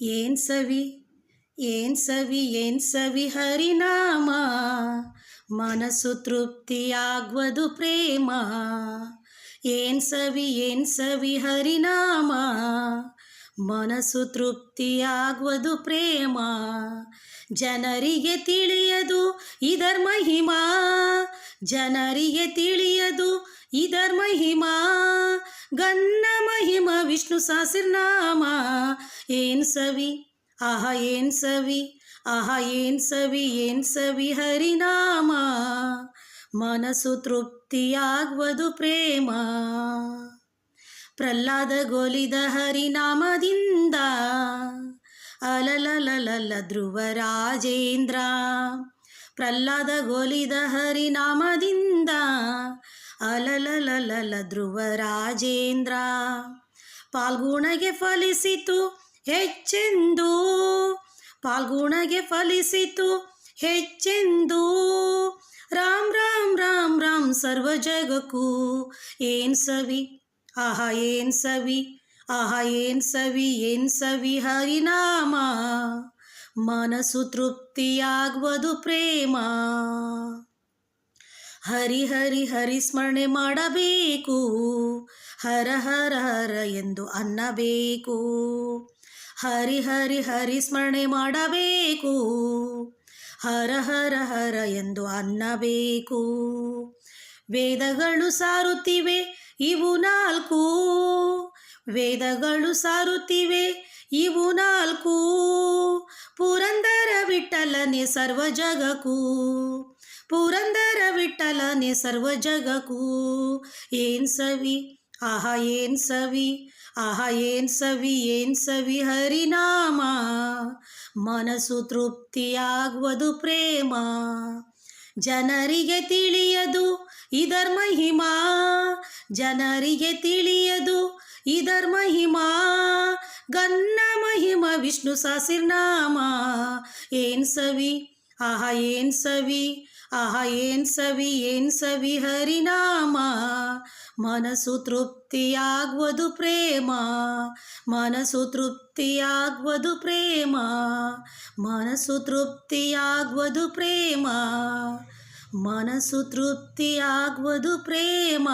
ಏನ್ ಸವಿ ಏನ್ ಸವಿ ಏನ್ ಸವಿ ಹರಿನಾಮ, ಮನಸ್ಸು ತೃಪ್ತಿಯಾಗ್ವದು ಪ್ರೇಮ. ಏನ್ ಸವಿ ಹರಿನಾಮ, ಮನಸ್ಸು ತೃಪ್ತಿಯಾಗ್ವದು ಪ್ರೇಮ. ಜನರಿಗೆ ತಿಳಿಯದು ಇದರ ಮಹಿಮಾ, ಜನರಿಗೆ ತಿಳಿಯದು ಇದರ ಮಹಿಮಾ. ಗನ್ನ ಮಹಿಮ ವಿಷ್ಣು ಸಹಸ್ರನಾಮ. ಏನ್ ಸವಿ ಆಹಾ ಏನ್ ಸವಿ, ಆಹಾ ಏನ್ ಸವಿ ಹರಿನಾಮ, ಮನಸ್ಸು ತೃಪ್ತಿಯಾಗ್ವದು ಪ್ರೇಮ. ಪ್ರಹ್ಲಾದ ಗೋಲಿದ ಹರಿನಾಮದಿಂದ, ಅಲಲಲಲಲ ಧ್ರುವ ರಾಜೇಂದ್ರ. ಪ್ರಹ್ಲಾದ ಗೋಲಿದ ಹರಿನಾಮದಿಂದ, ಅಲಲಲಲಲ ಧ್ರುವ ರಾಜೇಂದ್ರ. ಪಾಲ್ಗುಣಗೆ ಫಲಿಸಿತು ಹೆಚ್ಚೆಂದು, ಪಾಲ್ಗುಣಗೆ ಫಲಿಸಿತು ಹೆಚ್ಚೆಂದು. ರಾಮ್ ರಾಮ್ ರಾಮ್ ರಾಮ್ ಸರ್ವ ಜಗಕ್ಕೂ. ಏನ್ ಸವಿ ಆಹಾ ಏನ್ ಸವಿ, ಆಹಾ ಏನ್ ಸವಿ ಹರಿನಾಮ, ಮನಸ್ಸು ತೃಪ್ತಿಯಾಗ್ವದು ಪ್ರೇಮ. ಹರಿ ಹರಿ ಹರಿ ಸ್ಮರಣೆ ಮಾಡಬೇಕು, ಹರ ಹರ ಹರ ಎಂದು ಅನ್ನಬೇಕು. ಹರಿ ಹರಿ ಹರಿ ಸ್ಮರಣೆ ಮಾಡಬೇಕು, ಹರ ಹರ ಹರ ಎಂದು ಅನ್ನಬೇಕು. ವೇದಗಳು ಸಾರುತ್ತಿವೆ ಇವು ನಾಲ್ಕು, ವೇದಗಳು ಸಾರುತ್ತಿವೆ ಇವು ನಾಲ್ಕು. ಪುರಂದರ ವಿಠಲನೆ ಸರ್ವ ಜಗಕ್ಕೂ, ಪುರಂದರ ವಿಠಲನೆ ಸರ್ವ ಜಗಕ್ಕೂ. ಏನ್ ಸವಿ ಆಹಾ ಏನ್ ಸವಿ, ಆಹಾ ಏನ್ ಸವಿ ಹರಿನಾಮ, ಮನಸ್ಸು ತೃಪ್ತಿಯಾಗ್ವದು ಪ್ರೇಮ. ಜನರಿಗೆ ತಿಳಿಯದು ಇದರ ಮಹಿಮಾ, ಜನರಿಗೆ ತಿಳಿಯದು ಇದರ ಮಹಿಮಾ. ಗನ್ನ ಮಹಿಮ ವಿಷ್ಣು ಸಹಸ್ರನಾಮ. ಏನ್ ಸವಿ ಆಹಾ ಏನ್ ಸವಿ, ಆಹಾ ಏನ್ ಸವಿ ಹರಿನಾಮ, ಮನಸ್ಸು ತೃಪ್ತಿಯಾಗ್ವದು ಪ್ರೇಮ. ಮನಸ್ಸು ತೃಪ್ತಿಯಾಗ್ವದು ಪ್ರೇಮ, ಮನಸ್ಸು ತೃಪ್ತಿಯಾಗ್ವದು ಪ್ರೇಮ, ಮನಸ್ಸು ತೃಪ್ತಿಯಾಗ್ವದು ಪ್ರೇಮ.